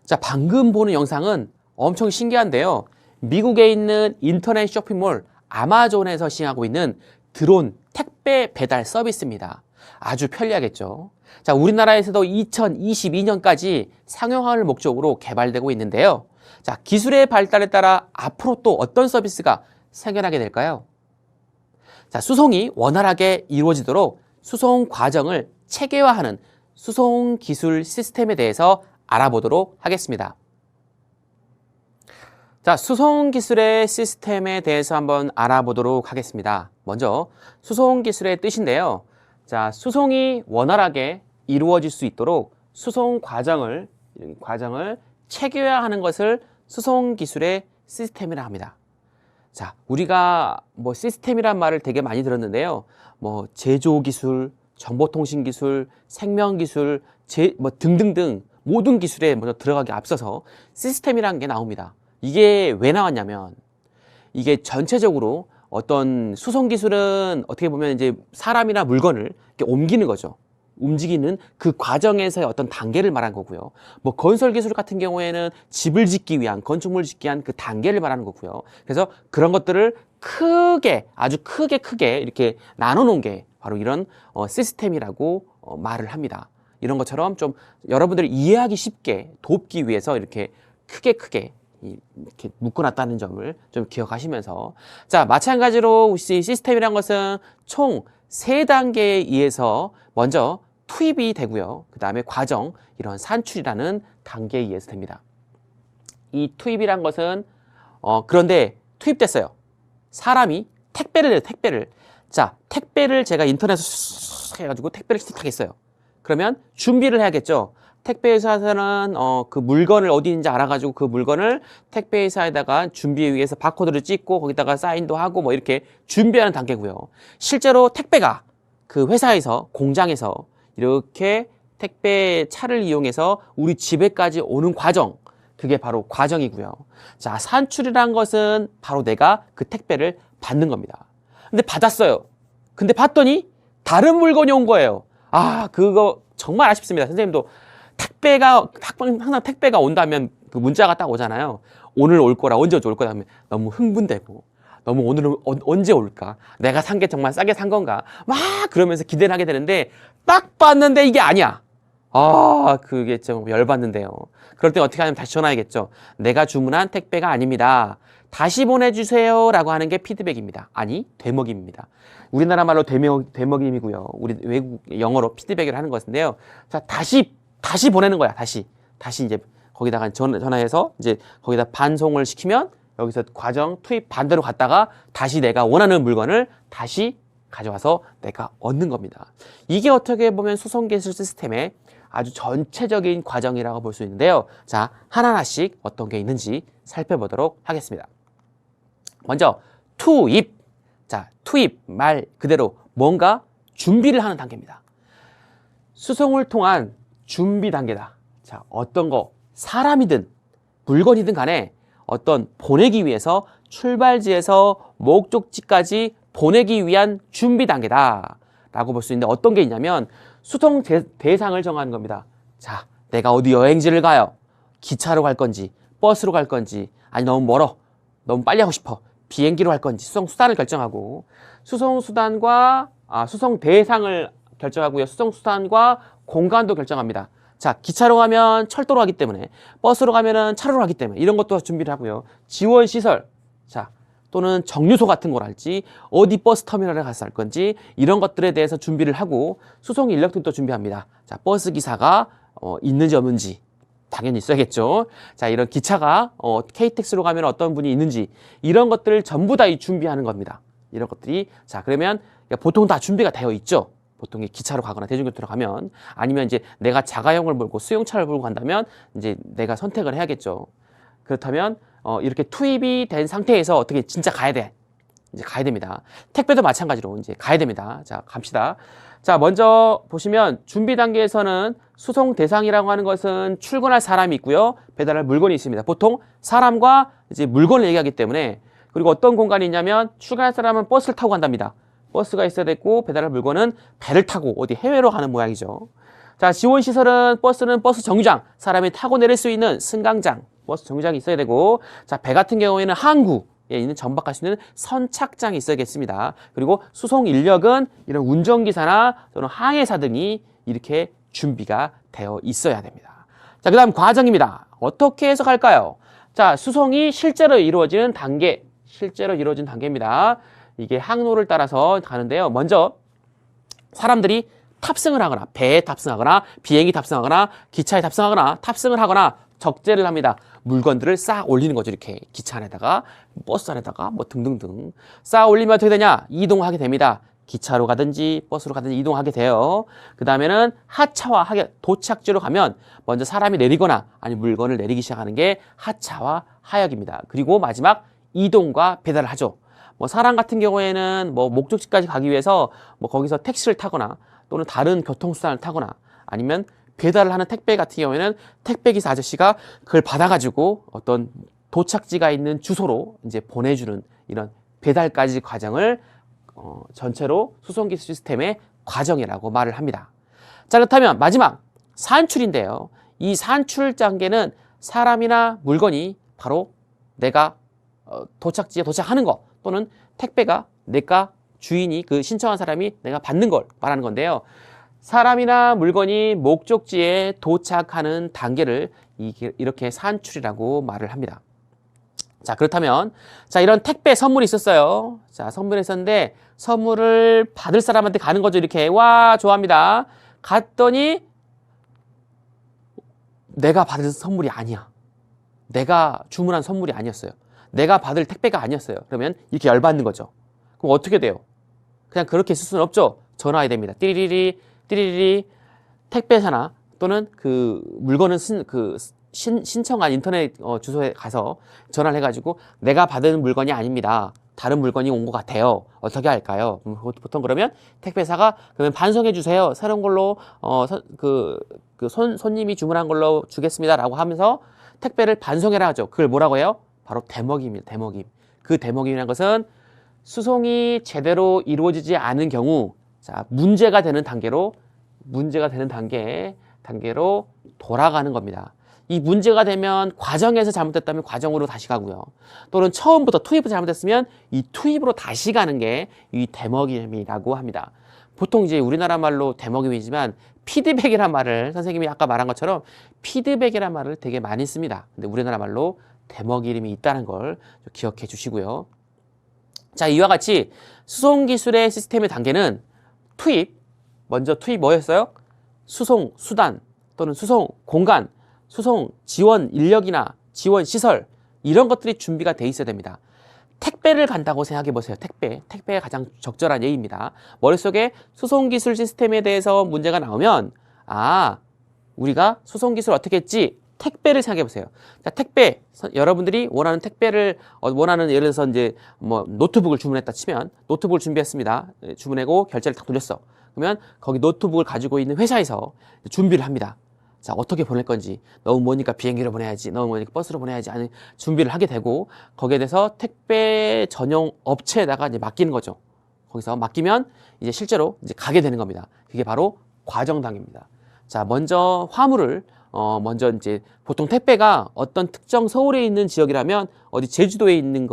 자, 방금 보는 영상은 엄청 신기한데요. 미국에 있는 인터넷 쇼핑몰 아마존에서 시행하고 있는 드론 택배 배달 서비스입니다. 아주 편리하겠죠. 자, 우리나라에서도 2022년까지 상용화를 목적으로 개발되고 있는데요. 자, 기술의 발달에 따라 앞으로 또 어떤 서비스가 생겨나게 될까요? 자, 수송이 원활하게 이루어지도록 수송 과정을 체계화하는 수송 기술 시스템에 대해서 알아보도록 하겠습니다. 자, 수송 기술의 시스템에 대해서 한번 알아보도록 하겠습니다. 먼저 수송 기술의 뜻인데요. 자, 수송이 원활하게 이루어질 수 있도록 수송 과정을 체계화하는 것을 수송 기술의 시스템이라 합니다. 자, 우리가 시스템이란 말을 되게 많이 들었는데요. 제조 기술, 정보통신 기술, 생명 기술, 등등등 모든 기술에 먼저 들어가기 앞서서 시스템이라는 게 나옵니다. 이게 왜 나왔냐면, 이게 전체적으로 어떤 수송 기술은 어떻게 보면 이제 사람이나 물건을 이렇게 옮기는 거죠. 움직이는 그 과정에서의 어떤 단계를 말하는 거고요. 건설 기술 같은 경우에는 집을 짓기 위한, 건축물을 짓기 위한 그 단계를 말하는 거고요. 그래서 그런 것들을 크게, 아주 크게 이렇게 나눠 놓은 게 바로 이런 시스템이라고 말을 합니다. 이런 것처럼 좀 여러분들이 이해하기 쉽게 돕기 위해서 이렇게 크게 이렇게 묶어놨다는 점을 좀 기억하시면서, 자, 마찬가지로 시스템이란 것은 총 3단계에 의해서 먼저 투입이 되고요. 그 다음에 과정, 이런 산출이라는 단계에 의해서 됩니다. 이 투입이란 것은 그런데 투입됐어요. 사람이 택배를 내요, 택배를. 자, 택배를 제가 인터넷에서 해가지고 택배를 시작하겠어요. 그러면 준비를 해야겠죠. 택배회사에서는 그 물건을 어디 있는지 알아가지고 그 물건을 택배회사에다가 준비에 의해서 바코드를 찍고 거기다가 사인도 하고 이렇게 준비하는 단계고요. 실제로 택배가 그 회사에서, 공장에서 이렇게 택배 차를 이용해서 우리 집에까지 오는 과정, 그게 바로 과정이고요. 자, 산출이란 것은 바로 내가 그 택배를 받는 겁니다. 근데 받았어요. 근데 봤더니 다른 물건이 온 거예요. 아, 그거 정말 아쉽습니다. 선생님도 항상 택배가 온다면 그 문자가 딱 오잖아요. 오늘 올 거라, 언제 올 거라 하면 너무 흥분되고, 너무 오늘은 언제 올까? 내가 산 게 정말 싸게 산 건가? 막 그러면서 기대를 하게 되는데 딱 봤는데 이게 아니야. 아, 그게 좀 열받는데요. 그럴 때 어떻게 하냐면 다시 전화해야겠죠. 내가 주문한 택배가 아닙니다. 다시 보내주세요 라고 하는 게 피드백입니다. 아니, 되먹임입니다. 우리나라 말로 되먹임이고요. 우리 외국 영어로 피드백을 하는 것인데요. 자, 다시 보내는 거야. 다시 이제 거기다가 전화해서 이제 거기다 반송을 시키면 여기서 과정 투입 반대로 갔다가 다시 내가 원하는 물건을 다시 가져와서 내가 얻는 겁니다. 이게 어떻게 보면 수송기술 시스템의 아주 전체적인 과정이라고 볼 수 있는데요. 자, 하나하나씩 어떤 게 있는지 살펴보도록 하겠습니다. 먼저 투입. 자, 투입 말 그대로 뭔가 준비를 하는 단계입니다. 수송을 통한 준비 단계다. 자, 어떤 거, 사람이든 물건이든 간에 어떤 보내기 위해서 출발지에서 목적지까지 보내기 위한 준비 단계다 라고 볼 수 있는데, 어떤 게 있냐면 수송 대상을 정하는 겁니다. 자, 내가 어디 여행지를 가요. 기차로 갈 건지 버스로 갈 건지, 아니 너무 멀어, 너무 빨리 하고 싶어, 비행기로 할 건지 수송 수단을 결정하고, 수송 수단과 수송 대상을 결정하고요. 수송 수단과 공간도 결정합니다. 자, 기차로 가면 철도로 가기 때문에, 버스로 가면은 차로로 가기 때문에 이런 것도 준비를 하고요. 지원 시설, 자, 또는 정류소 같은 거랄지, 어디 버스 터미널에 가서 할 건지 이런 것들에 대해서 준비를 하고, 수송 인력들도 준비합니다. 자, 버스 기사가 있는지 없는지 당연히 있어야겠죠. 자, 이런 기차가 KTX로 가면 어떤 분이 있는지 이런 것들을 전부 다 준비하는 겁니다. 이런 것들이, 자, 그러면 보통 다 준비가 되어 있죠. 보통 기차로 가거나 대중교통으로 가면, 아니면 이제 내가 자가용을 몰고 수용차를 몰고 간다면 이제 내가 선택을 해야겠죠. 그렇다면 이렇게 투입이 된 상태에서 어떻게 진짜 가야 돼. 이제 가야 됩니다. 택배도 마찬가지로 이제 가야 됩니다. 자, 갑시다. 자, 먼저 보시면 준비 단계에서는 수송 대상이라고 하는 것은 출근할 사람이 있고요. 배달할 물건이 있습니다. 보통 사람과 이제 물건을 얘기하기 때문에, 그리고 어떤 공간이 있냐면 출근할 사람은 버스를 타고 간답니다. 버스가 있어야 되고, 배달할 물건은 배를 타고 어디 해외로 가는 모양이죠. 자, 지원 시설은 버스는 버스 정류장, 사람이 타고 내릴 수 있는 승강장, 버스 정류장이 있어야 되고, 자, 배 같은 경우에는 항구에 있는 전박할 수 있는 선착장이 있어야겠습니다. 그리고 수송 인력은 이런 운전기사나 또는 항해사 등이 이렇게 준비가 되어 있어야 됩니다. 자, 그 다음 과정입니다. 어떻게 해석할까요? 자, 수송이 실제로 이루어지는 단계입니다. 이게 항로를 따라서 가는데요. 먼저 사람들이 탑승을 하거나 배에 탑승하거나 비행기 탑승하거나 기차에 탑승하거나 탑승을 하거나 적재를 합니다. 물건들을 쌓아 올리는 거죠. 이렇게 기차 안에다가 버스 안에다가 뭐 등등등 쌓아 올리면 어떻게 되냐? 이동하게 됩니다. 기차로 가든지 버스로 가든지 이동하게 돼요. 그 다음에는 하차와 도착지로 가면 먼저 사람이 내리거나 아니 물건을 내리기 시작하는 게 하차와 하역입니다. 그리고 마지막 이동과 배달을 하죠. 뭐 사람 같은 경우에는 뭐 목적지까지 가기 위해서 뭐 거기서 택시를 타거나 또는 다른 교통수단을 타거나 아니면 배달을 하는 택배 같은 경우에는 택배기사 아저씨가 그걸 받아가지고 어떤 도착지가 있는 주소로 이제 보내주는 이런 배달까지 과정을 전체로 수송기술 시스템의 과정이라고 말을 합니다. 자, 그렇다면 마지막 산출인데요. 이 산출 단계는 사람이나 물건이 바로 내가 도착지에 도착하는 거 또는 택배가 내가 주인이 그 신청한 사람이 내가 받는 걸 말하는 건데요. 사람이나 물건이 목적지에 도착하는 단계를 이렇게 산출이라고 말을 합니다. 자, 그렇다면 자, 이런 택배 선물이 있었어요. 자, 선물이 있었는데 선물을 받을 사람한테 가는 거죠. 이렇게 와 좋아합니다. 갔더니 내가 받을 선물이 아니야. 내가 주문한 선물이 아니었어요. 내가 받을 택배가 아니었어요. 그러면 이렇게 열받는 거죠. 그럼 어떻게 돼요? 그냥 그렇게 있을 수는 없죠. 전화해야 됩니다. 띠리리 택배사나 또는 그 물건을 신청한 인터넷 주소에 가서 전화를 해가지고 내가 받은 물건이 아닙니다. 다른 물건이 온 것 같아요. 어떻게 할까요? 보통 그러면 택배사가 그러면 반송해 주세요. 새로운 걸로 손님이 주문한 걸로 주겠습니다라고 하면서 택배를 반송해라 하죠. 그걸 뭐라고 해요? 바로 대먹임입니다. 대먹임. 그 대먹임이라는 것은 수송이 제대로 이루어지지 않은 경우 자, 문제가 되는 단계로 돌아가는 겁니다. 이 문제가 되면 과정에서 잘못됐다면 과정으로 다시 가고요. 또는 처음부터 투입을 잘못했으면 이 투입으로 다시 가는 게 이 대먹임이라고 합니다. 보통 이제 우리나라 말로 대먹임이지만 피드백이란 말을 선생님이 아까 말한 것처럼 피드백이란 말을 되게 많이 씁니다. 근데 우리나라 말로 대먹임이 있다는 걸 기억해 주시고요. 자, 이와 같이 수송기술의 시스템의 단계는 먼저 투입 뭐였어요? 수송 수단 또는 수송 공간, 수송 지원 인력이나 지원 시설 이런 것들이 준비가 돼 있어야 됩니다. 택배를 간다고 생각해 보세요. 택배가 가장 적절한 예입니다. 머릿속에 수송기술 시스템에 대해서 문제가 나오면 우리가 수송기술 어떻게 했지? 택배를 생각해 보세요. 자, 택배 여러분들이 원하는 택배를 원하는 예를 들어서 이제 뭐 노트북을 주문했다 치면 노트북을 준비했습니다. 주문하고 결제를 딱 돌렸어. 그러면 거기 노트북을 가지고 있는 회사에서 준비를 합니다. 자, 어떻게 보낼 건지 너무 머니까 비행기로 보내야지 너무 머니까 버스로 보내야지 하는 준비를 하게 되고 거기에 대해서 택배 전용 업체에다가 이제 맡기는 거죠. 거기서 맡기면 이제 실제로 이제 가게 되는 겁니다. 그게 바로 과정 단계입니다. 자, 먼저 화물을 먼저 이제 보통 택배가 어떤 특정 서울에 있는 지역이라면 어디 제주도에 있는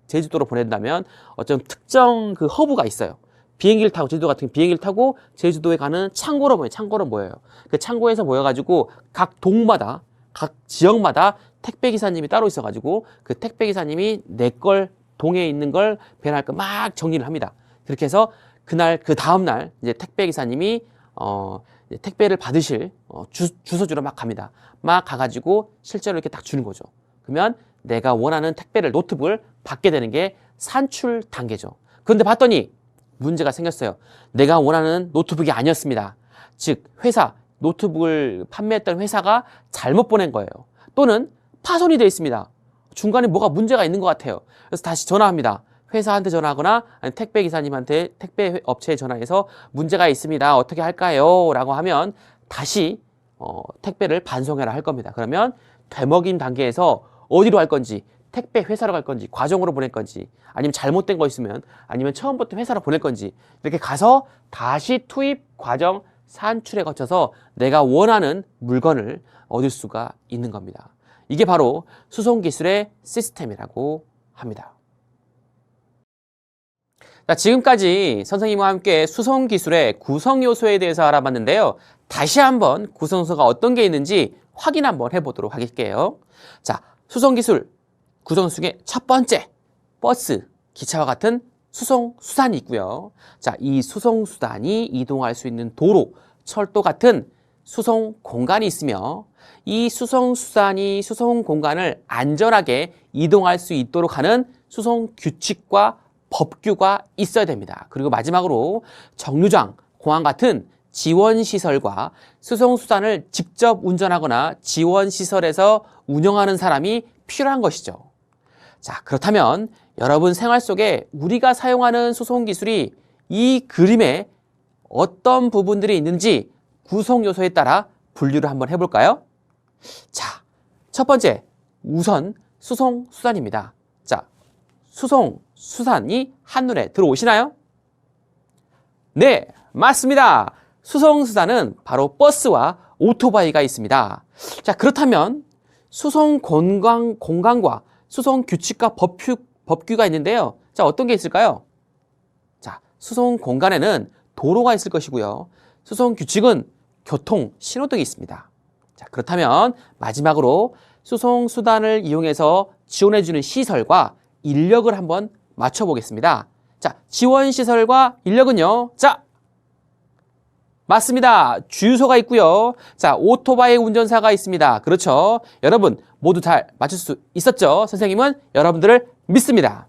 제주도로 보낸다면 어떤 특정 그 허브가 있어요. 비행기를 타고 제주도 같은 비행기를 타고 제주도에 가는 창고로 모여요. 그 창고에서 모여가지고 각 동마다 각 지역마다 택배 기사님이 따로 있어가지고 그 택배 기사님이 내 걸 동해에 있는 걸 배달 거 막 정리를 합니다. 그렇게 해서 그 다음 날 이제 택배 기사님이 택배를 받으실 주소지로 막 갑니다. 막 가가지고 실제로 이렇게 딱 주는 거죠. 그러면 내가 원하는 택배를 노트북을 받게 되는 게 산출 단계죠. 그런데 봤더니 문제가 생겼어요. 내가 원하는 노트북이 아니었습니다. 즉 노트북을 판매했던 회사가 잘못 보낸 거예요. 또는 파손이 되어 있습니다. 중간에 뭐가 문제가 있는 것 같아요. 그래서 다시 전화합니다. 회사한테 전화하거나 아니면 택배 기사님한테 택배 업체에 전화해서 문제가 있습니다. 어떻게 할까요? 라고 하면 다시 택배를 반송해라 할 겁니다. 그러면 되먹임 단계에서 어디로 할 건지 택배 회사로 갈 건지 과정으로 보낼 건지 아니면 잘못된 거 있으면 아니면 처음부터 회사로 보낼 건지 이렇게 가서 다시 투입 과정 산출에 거쳐서 내가 원하는 물건을 얻을 수가 있는 겁니다. 이게 바로 수송기술의 시스템이라고 합니다. 자, 지금까지 선생님과 함께 수송기술의 구성요소에 대해서 알아봤는데요. 다시 한번 구성요소가 어떤 게 있는지 확인 한번 해보도록 할게요. 자, 수송기술 구성요소 중에 첫 번째, 버스, 기차와 같은 수송수단이 있고요. 자, 이 수송수단이 이동할 수 있는 도로, 철도 같은 수송 공간이 있으며 이 수송수단이 수송 공간을 안전하게 이동할 수 있도록 하는 수송 규칙과 법규가 있어야 됩니다. 그리고 마지막으로 정류장, 공항 같은 지원시설과 수송수단을 직접 운전하거나 지원시설에서 운영하는 사람이 필요한 것이죠. 자, 그렇다면 여러분 생활 속에 우리가 사용하는 수송기술이 이 그림에 어떤 부분들이 있는지 구성요소에 따라 분류를 한번 해볼까요? 자, 첫 번째, 우선 수송수단입니다. 자, 수송수단이 한눈에 들어오시나요? 네, 맞습니다. 수송수단은 바로 버스와 오토바이가 있습니다. 자, 그렇다면 수송 공간과 수송 규칙과 법규가 있는데요. 자, 어떤 게 있을까요? 자, 수송 공간에는 도로가 있을 것이고요. 수송 규칙은 교통, 신호등이 있습니다. 자, 그렇다면 마지막으로 수송 수단을 이용해서 지원해주는 시설과 인력을 한번 맞춰보겠습니다. 자, 지원 시설과 인력은요. 자, 맞습니다. 주유소가 있고요. 자, 오토바이 운전사가 있습니다. 그렇죠. 여러분 모두 잘 맞출 수 있었죠? 선생님은 여러분들을 믿습니다.